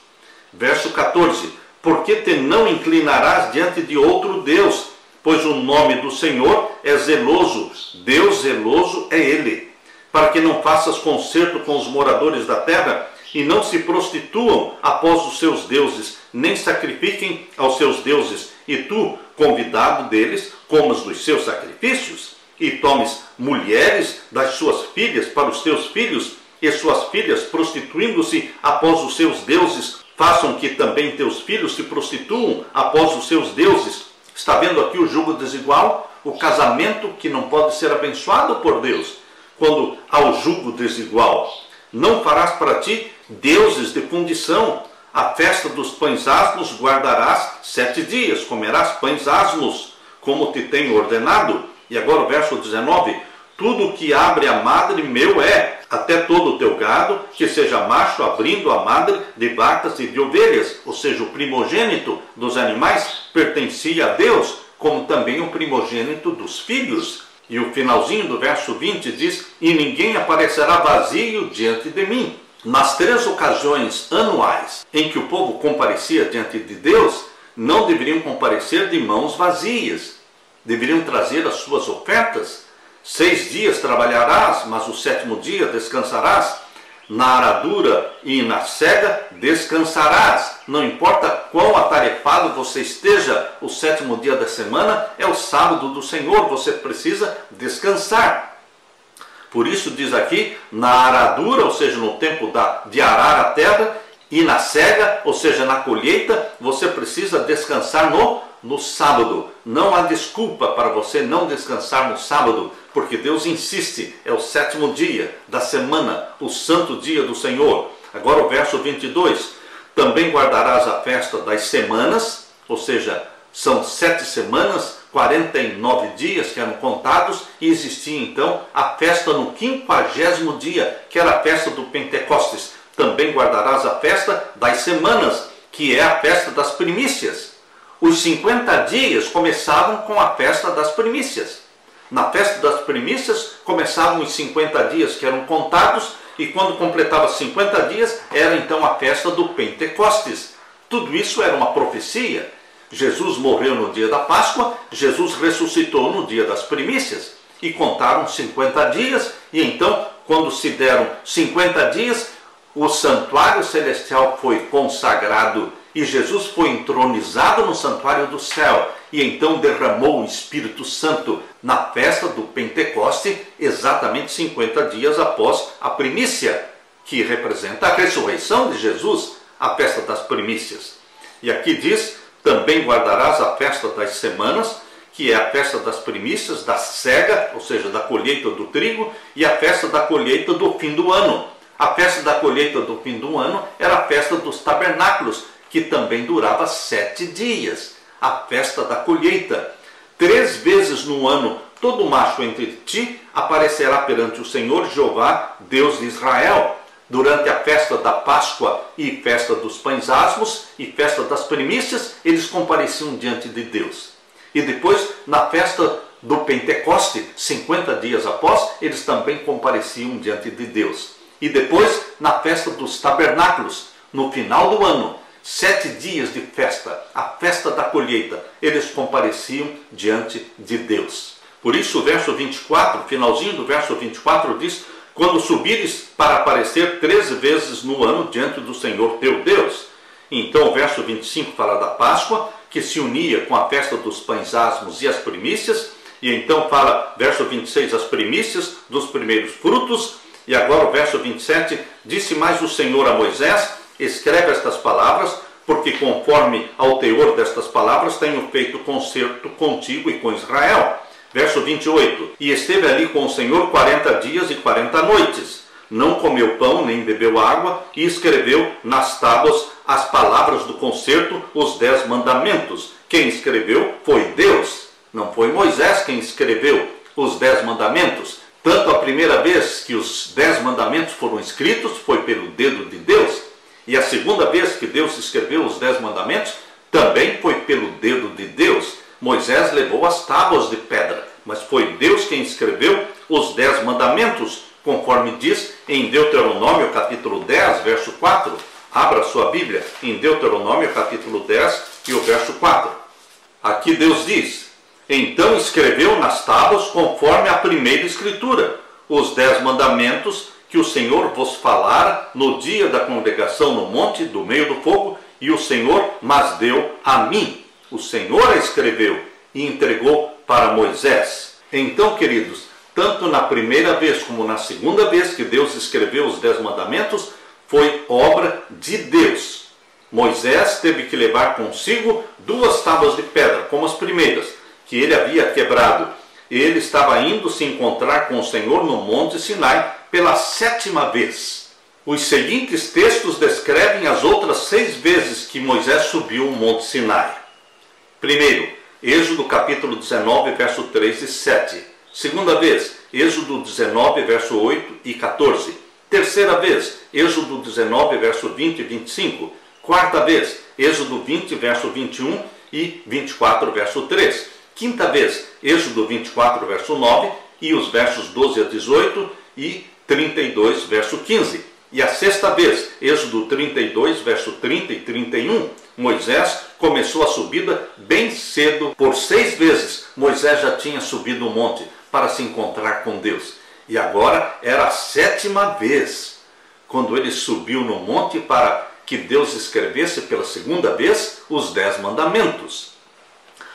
Speaker 1: Verso 14. Porque te não inclinarás diante de outro Deus, pois o nome do Senhor é zeloso, Deus zeloso é Ele. Para que não faças concerto com os moradores da terra, e não se prostituam após os seus deuses, nem sacrifiquem aos seus deuses, e tu, convidado deles, comas dos seus sacrifícios, e tomes mulheres das suas filhas para os teus filhos, e suas filhas, prostituindo-se após os seus deuses, façam que também teus filhos se prostituam após os seus deuses. Está vendo aqui o jugo desigual? O casamento que não pode ser abençoado por Deus. Quando há o jugo desigual, não farás para ti deuses de fundição. A festa dos pães asmos guardarás 7 dias, comerás pães asmos, como te tenho ordenado. E agora o verso 19, tudo que abre a madre meu é, até todo o teu gado, que seja macho, abrindo a madre de vacas e de ovelhas, ou seja, o primogênito dos animais pertencia a Deus, como também o primogênito dos filhos. E o finalzinho do verso 20 diz, e ninguém aparecerá vazio diante de mim. Nas 3 ocasiões anuais em que o povo comparecia diante de Deus, não deveriam comparecer de mãos vazias. Deveriam trazer as suas ofertas. 6 dias trabalharás, mas o 7º dia descansarás. Na aradura e na cega descansarás. Não importa quão atarefado você esteja, o 7º dia da semana é o sábado do Senhor. Você precisa descansar. Por isso diz aqui, na aradura, ou seja, no tempo de arar a terra, e na cega, ou seja, na colheita, você precisa descansar no sábado. Não há desculpa para você não descansar no sábado, porque Deus insiste, é o 7º dia da semana, o santo dia do Senhor. Agora o verso 22, também guardarás a festa das semanas, ou seja, são 7 semanas, 49 dias que eram contados, e existia então a festa no 50º dia, que era a festa do Pentecostes. Também guardarás a festa das semanas, que é a festa das primícias. Os 50 dias começavam com a festa das primícias. Na festa das primícias começavam os 50 dias que eram contados, e quando completava 50 dias, era então a festa do Pentecostes. Tudo isso era uma profecia. Jesus morreu no dia da Páscoa, Jesus ressuscitou no dia das primícias, e contaram 50 dias, e então, quando se deram 50 dias, o santuário celestial foi consagrado, e Jesus foi entronizado no santuário do céu, e então derramou o Espírito Santo na festa do Pentecoste, exatamente 50 dias após a primícia, que representa a ressurreição de Jesus, a festa das primícias. E aqui diz, também guardarás a festa das semanas, que é a festa das primícias, da cega, ou seja, da colheita do trigo, e a festa da colheita do fim do ano. A festa da colheita do fim do ano era a festa dos tabernáculos, que também durava 7 dias. A festa da colheita. 3 vezes no ano, todo macho entre ti aparecerá perante o Senhor Jeová, Deus de Israel. Durante a festa da Páscoa e festa dos pães asmos e festa das primícias, eles compareciam diante de Deus. E depois, na festa do Pentecoste, 50 dias após, eles também compareciam diante de Deus. E depois, na festa dos tabernáculos, no final do ano, 7 dias de festa, a festa da colheita, eles compareciam diante de Deus. Por isso o verso 24, finalzinho do verso 24 diz, quando subires para aparecer 13 vezes no ano diante do Senhor teu Deus. Então o verso 25 fala da Páscoa, que se unia com a festa dos pães asmos e as primícias, e então fala, verso 26, as primícias dos primeiros frutos, e agora o verso 27, disse mais o Senhor a Moisés, escreve estas palavras, porque conforme ao teor destas palavras tenho feito concerto contigo e com Israel. Verso 28, e esteve ali com o Senhor 40 dias e 40 noites. não comeu pão nem bebeu água, e escreveu nas tábuas as palavras do concerto, os 10 mandamentos. Quem escreveu foi Deus, não foi Moisés quem escreveu os 10 mandamentos. Tanto a primeira vez que os 10 mandamentos foram escritos foi pelo dedo de Deus, e a segunda vez que Deus escreveu os 10 mandamentos também foi pelo dedo de Deus. Moisés levou as tábuas de pedra, mas foi Deus quem escreveu os 10 mandamentos, conforme diz em Deuteronômio capítulo 10, verso 4. Abra sua Bíblia em Deuteronômio capítulo 10 e o verso 4. Aqui Deus diz: então escreveu nas tábuas, conforme a primeira escritura, os 10 mandamentos que o Senhor vos falara no dia da congregação no monte do meio do fogo, e o Senhor mas deu a mim. O Senhor a escreveu e entregou para Moisés. Então, queridos, tanto na primeira vez como na segunda vez que Deus escreveu os 10 mandamentos, foi obra de Deus. Moisés teve que levar consigo 2 tábuas de pedra, como as primeiras, que ele havia quebrado. Ele estava indo se encontrar com o Senhor no Monte Sinai pela 7ª vez. Os seguintes textos descrevem as outras 6 vezes que Moisés subiu o Monte Sinai. Primeiro, Êxodo capítulo 19, verso 3 e 7. Segunda vez, Êxodo 19, verso 8 e 14. Terceira vez, Êxodo 19, verso 20 e 25. Quarta vez, Êxodo 20, verso 21 e 24, verso 3. Quinta vez, Êxodo 24, verso 9 e os versos 12 a 18 e 32, verso 15. E a sexta vez, Êxodo 32, verso 30 e 31, Moisés começou a subida bem cedo. Por 6 vezes, Moisés já tinha subido o monte para se encontrar com Deus. E agora era a 7ª vez, quando ele subiu no monte para que Deus escrevesse pela segunda vez os 10 mandamentos.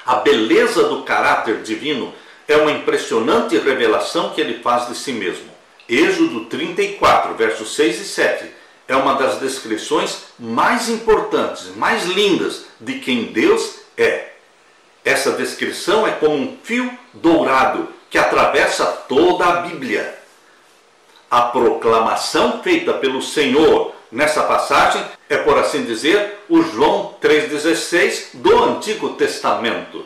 Speaker 1: A beleza do caráter divino é uma impressionante revelação que ele faz de si mesmo. Êxodo 34, versos 6 e 7, é uma das descrições mais importantes, mais lindas de quem Deus é. Essa descrição é como um fio dourado que atravessa toda a Bíblia. A proclamação feita pelo Senhor nessa passagem é, por assim dizer, o João 3,16 do Antigo Testamento.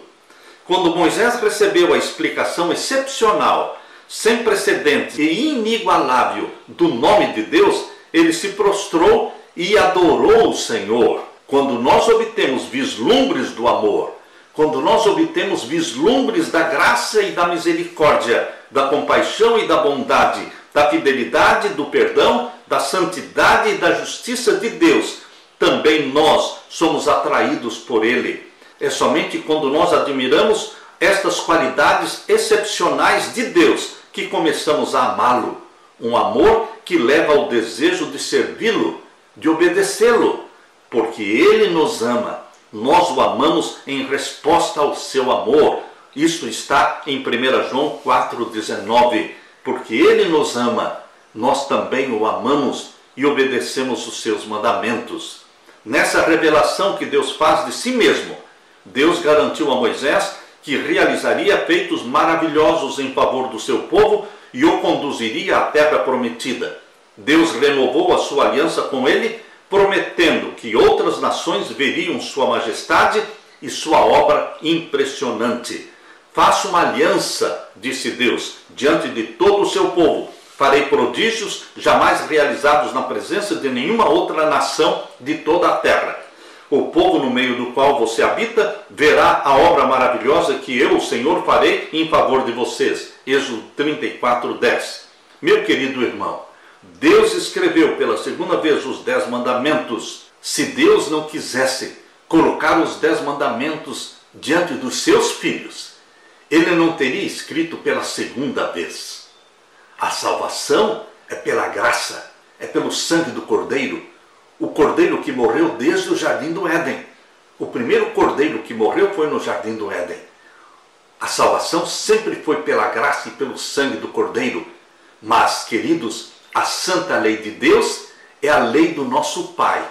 Speaker 1: Quando Moisés recebeu a explicação excepcional, sem precedentes e inigualável do nome de Deus, ele se prostrou e adorou o Senhor. Quando nós obtemos vislumbres do amor, quando nós obtemos vislumbres da graça e da misericórdia, da compaixão e da bondade, da fidelidade, do perdão, da santidade e da justiça de Deus, também nós somos atraídos por Ele. É somente quando nós admiramos estas qualidades excepcionais de Deus que começamos a amá-lo. Um amor que leva ao desejo de servi-lo, de obedecê-lo, porque Ele nos ama. Nós o amamos em resposta ao seu amor. Isso está em 1 João 4,19. Porque Ele nos ama, nós também o amamos e obedecemos os seus mandamentos. Nessa revelação que Deus faz de si mesmo, Deus garantiu a Moisés que realizaria feitos maravilhosos em favor do seu povo e o conduziria à terra prometida. Deus renovou a sua aliança com ele, prometendo que outras nações veriam sua majestade e sua obra impressionante. Faço uma aliança, disse Deus, diante de todo o seu povo. Farei prodígios jamais realizados na presença de nenhuma outra nação de toda a terra. O povo no meio do qual você habita verá a obra maravilhosa que eu, o Senhor, farei em favor de vocês. Êxodo 34, 10. Meu querido irmão, Deus escreveu pela segunda vez os 10 mandamentos. Se Deus não quisesse colocar os 10 mandamentos diante dos seus filhos, Ele não teria escrito pela segunda vez. A salvação é pela graça, é pelo sangue do Cordeiro. O Cordeiro que morreu desde o Jardim do Éden. O primeiro Cordeiro que morreu foi no Jardim do Éden. A salvação sempre foi pela graça e pelo sangue do Cordeiro. Mas, queridos, a santa lei de Deus é a lei do nosso Pai,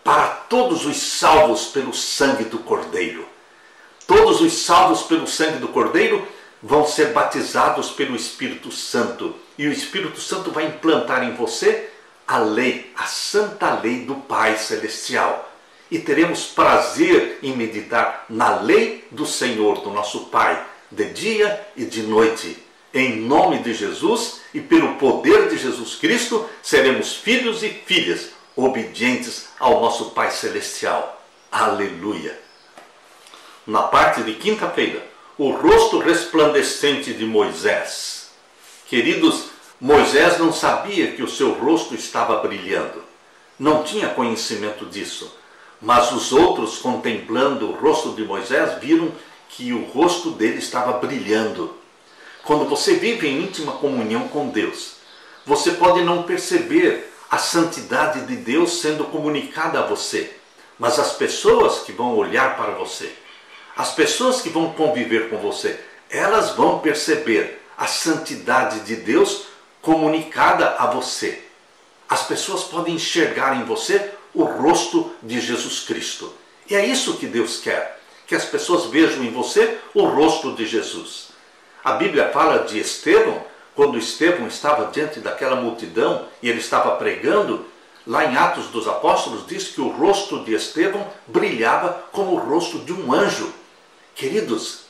Speaker 1: para todos os salvos pelo sangue do Cordeiro. Todos os salvos pelo sangue do Cordeiro vão ser batizados pelo Espírito Santo. e o Espírito Santo vai implantar em você a lei, a santa lei do Pai Celestial. E teremos prazer em meditar na lei do Senhor, do nosso Pai, de dia e de noite. Em nome de Jesus e pelo poder de Jesus Cristo, seremos filhos e filhas obedientes ao nosso Pai Celestial. Aleluia! Na parte de quinta-feira, o rosto resplandecente de Moisés. Queridos, Moisés não sabia que o seu rosto estava brilhando. Não tinha conhecimento disso. Mas os outros, contemplando o rosto de Moisés, viram que o rosto dele estava brilhando. Quando você vive em íntima comunhão com Deus, você pode não perceber a santidade de Deus sendo comunicada a você. Mas as pessoas que vão olhar para você, as pessoas que vão conviver com você, elas vão perceber a santidade de Deus comunicada a você. As pessoas podem enxergar em você o rosto de Jesus Cristo. E é isso que Deus quer, que as pessoas vejam em você o rosto de Jesus. A Bíblia fala de Estevão, quando Estevão estava diante daquela multidão e ele estava pregando, lá em Atos dos Apóstolos diz que o rosto de Estevão brilhava como o rosto de um anjo. Queridos,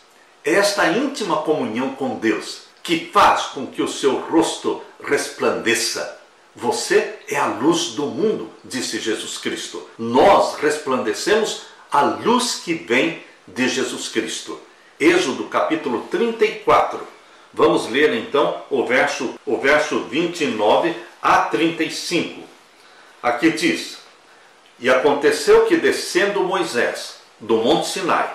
Speaker 1: esta íntima comunhão com Deus que faz com que o seu rosto resplandeça. Você é a luz do mundo, disse Jesus Cristo. Nós resplandecemos a luz que vem de Jesus Cristo. Êxodo capítulo 34. Vamos ler então o verso 29 a 35. Aqui diz: E aconteceu que descendo Moisés do monte Sinai,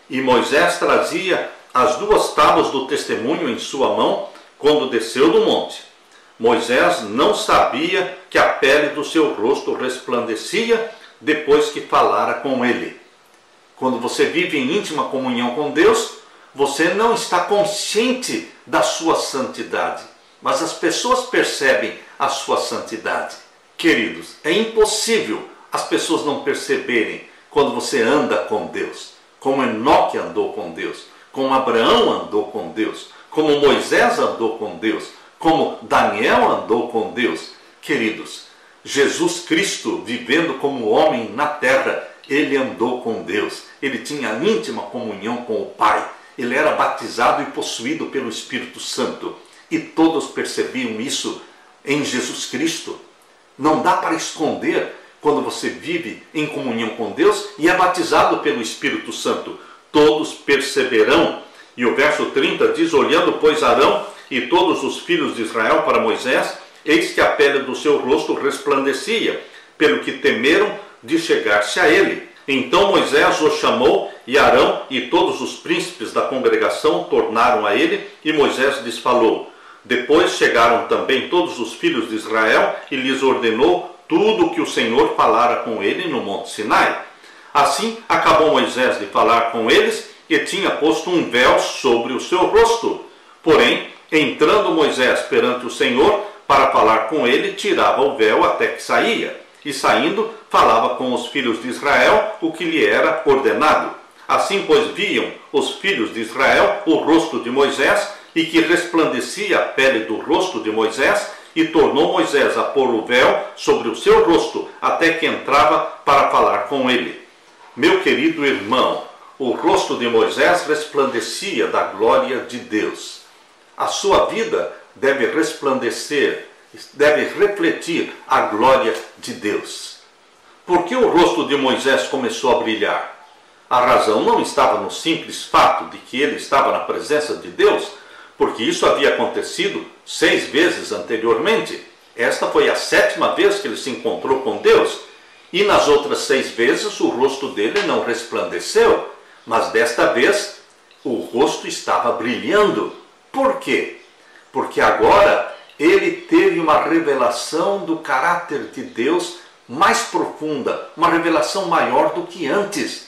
Speaker 1: e Moisés trazia as 2 tábuas do testemunho em sua mão quando desceu do monte. Moisés não sabia que a pele do seu rosto resplandecia depois que falara com ele. Quando você vive em íntima comunhão com Deus, você não está consciente da sua santidade, mas as pessoas percebem a sua santidade. Queridos, é impossível as pessoas não perceberem quando você anda com Deus, como Enoque andou com Deus, como Abraão andou com Deus, como Moisés andou com Deus, como Daniel andou com Deus. Queridos, Jesus Cristo, vivendo como homem na terra, ele andou com Deus. Ele tinha íntima comunhão com o Pai. Ele era batizado e possuído pelo Espírito Santo. E todos percebiam isso em Jesus Cristo. Não dá para esconder quando você vive em comunhão com Deus e é batizado pelo Espírito Santo. Todos perceberão. E o verso 30 diz: Olhando, pois, Arão e todos os filhos de Israel para Moisés, eis que a pele do seu rosto resplandecia, pelo que temeram de chegar-se a ele. Então Moisés os chamou, e Arão e todos os príncipes da congregação tornaram a ele, e Moisés lhes falou. Depois chegaram também todos os filhos de Israel, e lhes ordenou tudo o que o Senhor falara com ele no monte Sinai. Assim acabou Moisés de falar com eles, e tinha posto um véu sobre o seu rosto. Porém, entrando Moisés perante o Senhor para falar com ele, tirava o véu até que saía. E saindo, falava com os filhos de Israel o que lhe era ordenado. Assim, pois, viam os filhos de Israel o rosto de Moisés, e que resplandecia a pele do rosto de Moisés, e tornou Moisés a pôr o véu sobre o seu rosto, até que entrava para falar com ele. Meu querido irmão, o rosto de Moisés resplandecia da glória de Deus. A sua vida deve resplandecer, deve refletir a glória de Deus. Por que o rosto de Moisés começou a brilhar? A razão não estava no simples fato de que ele estava na presença de Deus, porque isso havia acontecido 6 vezes anteriormente. Esta foi a 7ª vez que ele se encontrou com Deus, e nas outras 6 vezes o rosto dele não resplandeceu, mas desta vez o rosto estava brilhando. Por quê? Porque agora ele teve uma revelação do caráter de Deus mais profunda, uma revelação maior do que antes.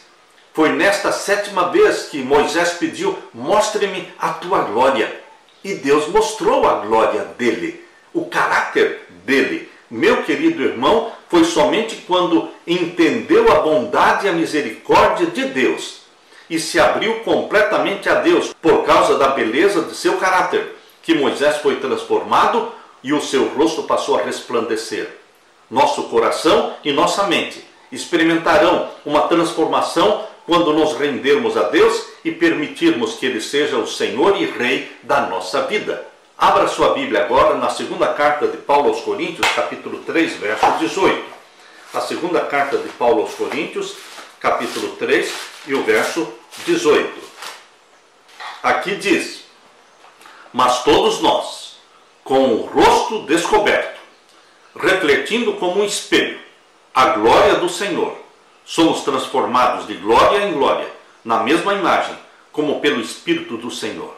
Speaker 1: Foi nesta 7ª vez que Moisés pediu: mostre-me a tua glória. E Deus mostrou a glória dele, o caráter dele. Meu querido irmão, foi somente quando entendeu a bondade e a misericórdia de Deus e se abriu completamente a Deus por causa da beleza de seu caráter, que Moisés foi transformado e o seu rosto passou a resplandecer. Nosso coração e nossa mente experimentarão uma transformação quando nos rendermos a Deus e permitirmos que Ele seja o Senhor e Rei da nossa vida. Abra sua Bíblia agora na segunda carta de Paulo aos Coríntios, capítulo 3, verso 18. A segunda carta de Paulo aos Coríntios, capítulo 3 e o verso 18. Aqui diz: mas todos nós, com o rosto descoberto, refletindo como um espelho a glória do Senhor, somos transformados de glória em glória, na mesma imagem, como pelo Espírito do Senhor.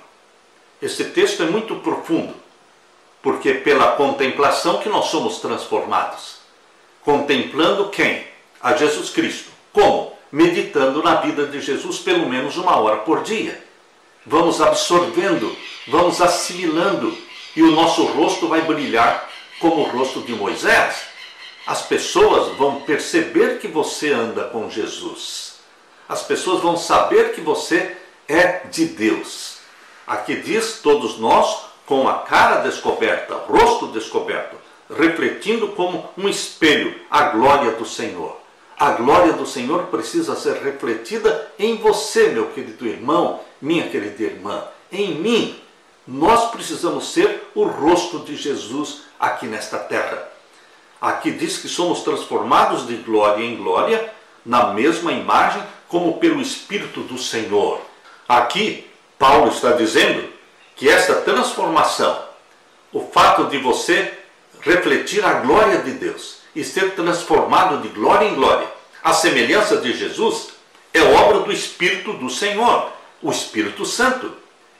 Speaker 1: Esse texto é muito profundo, porque é pela contemplação que nós somos transformados. Contemplando quem? A Jesus Cristo. Como? Meditando na vida de Jesus pelo menos 1 hora por dia. Vamos absorvendo, vamos assimilando, e o nosso rosto vai brilhar como o rosto de Moisés. As pessoas vão perceber que você anda com Jesus. As pessoas vão saber que você é de Deus. Aqui diz: todos nós, com a cara descoberta, rosto descoberto, refletindo como um espelho a glória do Senhor. A glória do Senhor precisa ser refletida em você, meu querido irmão, minha querida irmã, em mim. Nós precisamos ser o rosto de Jesus aqui nesta terra. Aqui diz que somos transformados de glória em glória, na mesma imagem, como pelo Espírito do Senhor. Aqui, Paulo está dizendo que essa transformação, o fato de você refletir a glória de Deus e ser transformado de glória em glória, a semelhança de Jesus, é obra do Espírito do Senhor, o Espírito Santo.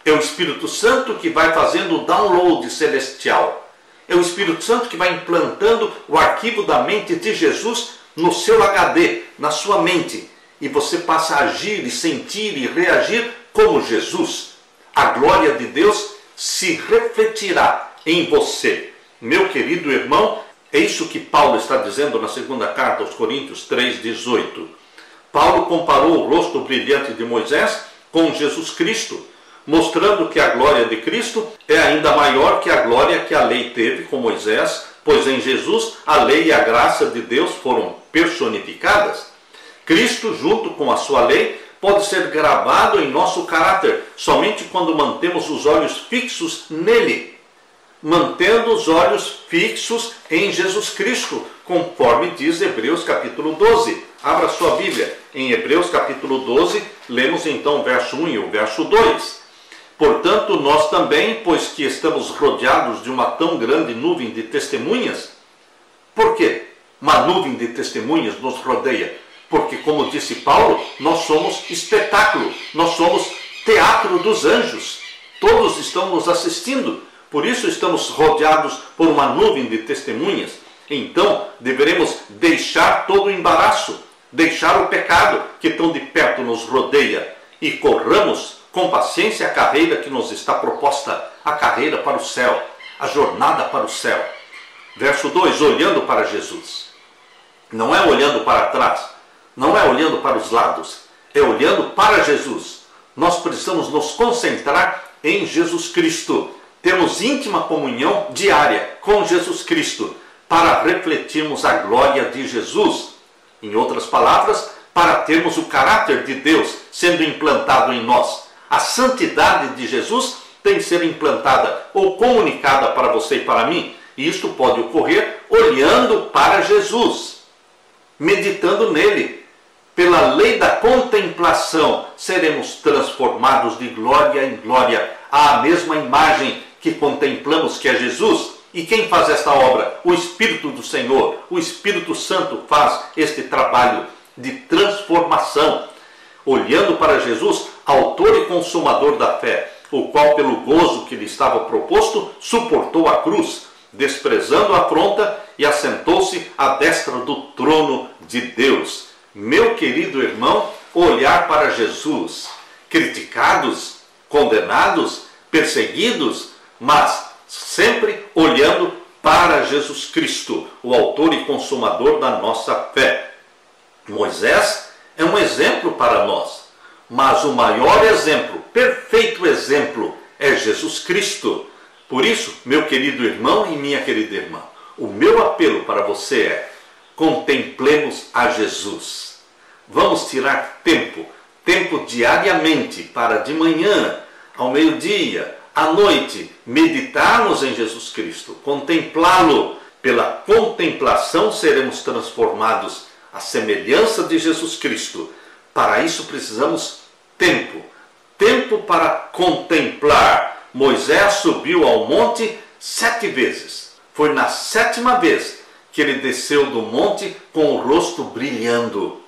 Speaker 1: É o Espírito Santo que vai fazendo o download celestial. É o Espírito Santo que vai implantando o arquivo da mente de Jesus no seu HD, na sua mente. E você passa a agir e sentir e reagir como Jesus. A glória de Deus se refletirá em você. Meu querido irmão, é isso que Paulo está dizendo na segunda carta aos Coríntios 3,18. Paulo comparou o rosto brilhante de Moisés com Jesus Cristo, mostrando que a glória de Cristo é ainda maior que a glória que a lei teve com Moisés, pois em Jesus a lei e a graça de Deus foram personificadas. Cristo, junto com a sua lei, pode ser gravado em nosso caráter somente quando mantemos os olhos fixos nele, mantendo os olhos fixos em Jesus Cristo, conforme diz Hebreus capítulo 12. Abra sua Bíblia. Em Hebreus capítulo 12, lemos então o verso 1 e o verso 2. Portanto, nós também, pois que estamos rodeados de uma tão grande nuvem de testemunhas. Por quê? Uma nuvem de testemunhas nos rodeia. Porque, como disse Paulo, nós somos espetáculo, nós somos teatro dos anjos. Todos estão nos assistindo, por isso estamos rodeados por uma nuvem de testemunhas. Então, deveremos deixar todo o embaraço, deixar o pecado que tão de perto nos rodeia e corramos com paciência a carreira que nos está proposta, a carreira para o céu, a jornada para o céu. Verso 2, olhando para Jesus. Não é olhando para trás, não é olhando para os lados, é olhando para Jesus. Nós precisamos nos concentrar em Jesus Cristo. Temos íntima comunhão diária com Jesus Cristo para refletirmos a glória de Jesus. Em outras palavras, para termos o caráter de Deus sendo implantado em nós. A santidade de Jesus tem que ser implantada ou comunicada para você e para mim. E isto pode ocorrer olhando para Jesus, meditando nele. Pela lei da contemplação, seremos transformados de glória em glória, à mesma imagem que contemplamos, que é Jesus. E quem faz esta obra? O Espírito do Senhor. O Espírito Santo faz este trabalho de transformação. Olhando para Jesus, autor e consumador da fé, o qual, pelo gozo que lhe estava proposto, suportou a cruz, desprezando a afronta, e assentou-se à destra do trono de Deus. Meu querido irmão, olhar para Jesus, criticados, condenados, perseguidos, mas sempre olhando para Jesus Cristo, o autor e consumador da nossa fé. Moisés é um exemplo para nós, mas o maior exemplo, perfeito exemplo, é Jesus Cristo. Por isso, meu querido irmão e minha querida irmã, o meu apelo para você é: contemplemos a Jesus. Vamos tirar tempo diariamente para de manhã, ao meio-dia, à noite, meditarmos em Jesus Cristo, contemplá-lo. Pela contemplação seremos transformados à semelhança de Jesus Cristo. Para isso precisamos tempo para contemplar. Moisés subiu ao monte 7 vezes. Foi na 7ª vez que ele desceu do monte com o rosto brilhando.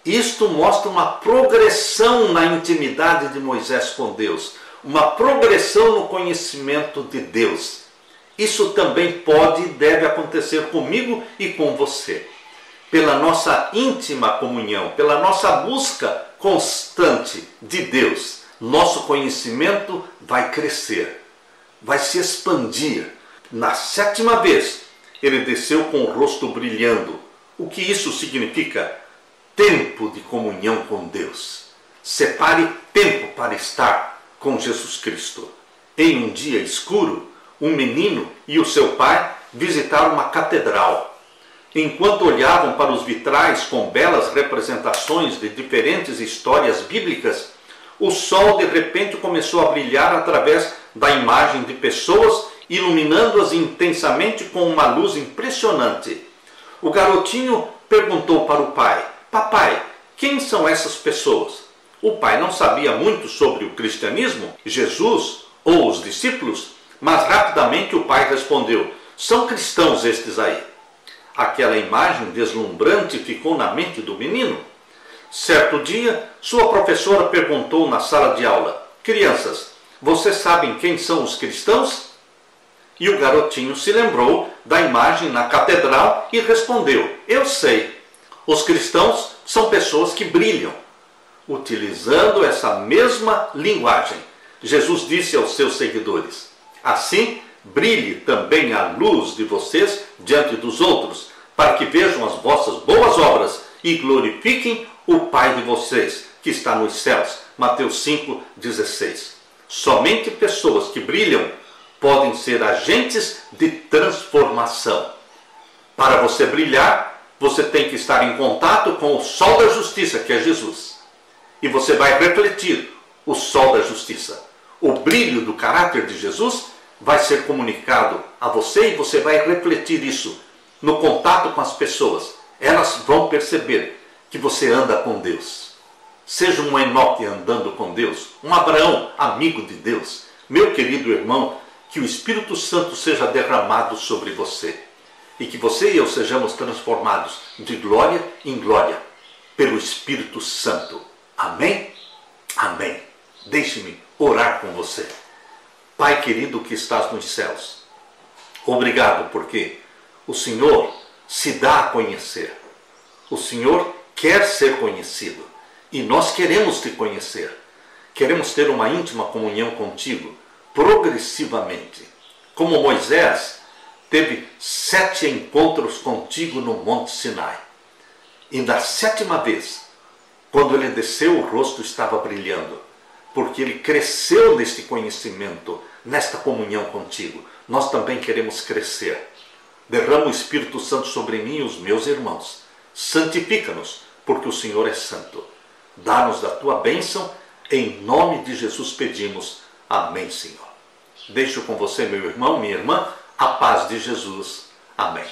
Speaker 1: Isto mostra uma progressão na intimidade de Moisés com Deus, uma progressão no conhecimento de Deus. Isso também pode e deve acontecer comigo e com você. Pela nossa íntima comunhão, pela nossa busca constante de Deus, nosso conhecimento vai crescer, vai se expandir. Na 7ª vez, ele desceu com o rosto brilhando. O que isso significa? Tempo de comunhão com Deus. Separe tempo para estar com Jesus Cristo. Em um dia escuro, um menino e o seu pai visitaram uma catedral. Enquanto olhavam para os vitrais com belas representações de diferentes histórias bíblicas, o sol de repente começou a brilhar através da imagem de pessoas, iluminando-as intensamente com uma luz impressionante. O garotinho perguntou para o pai: papai, quem são essas pessoas? O pai não sabia muito sobre o cristianismo, Jesus ou os discípulos, mas rapidamente o pai respondeu: são cristãos estes aí. Aquela imagem deslumbrante ficou na mente do menino. Certo dia, sua professora perguntou na sala de aula: crianças, vocês sabem quem são os cristãos? E o garotinho se lembrou da imagem na catedral e respondeu: eu sei. Os cristãos são pessoas que brilham. Utilizando essa mesma linguagem, Jesus disse aos seus seguidores: assim, brilhe também a luz de vocês diante dos outros, para que vejam as vossas boas obras e glorifiquem o Pai de vocês, que está nos céus. Mateus 5,16. Somente pessoas que brilham podem ser agentes de transformação. Para você brilhar, você tem que estar em contato com o sol da justiça, que é Jesus. E você vai refletir o sol da justiça. O brilho do caráter de Jesus vai ser comunicado a você e você vai refletir isso no contato com as pessoas. Elas vão perceber que você anda com Deus. Seja um Enoque andando com Deus, um Abraão amigo de Deus. Meu querido irmão, que o Espírito Santo seja derramado sobre você e que você e eu sejamos transformados de glória em glória pelo Espírito Santo. Amém? Amém. Deixe-me orar com você. Pai querido que estás nos céus, obrigado porque o Senhor se dá a conhecer. O Senhor quer ser conhecido e nós queremos te conhecer. Queremos ter uma íntima comunhão contigo progressivamente. Como Moisés teve 7 encontros contigo no Monte Sinai. E na 7ª vez, quando ele desceu, o rosto estava brilhando, porque ele cresceu neste conhecimento, nesta comunhão contigo. Nós também queremos crescer. Derrama o Espírito Santo sobre mim e os meus irmãos. Santifica-nos, porque o Senhor é santo. Dá-nos da tua bênção, em nome de Jesus pedimos. Amém, Senhor. Deixo com você, meu irmão, minha irmã, a paz de Jesus. Amém.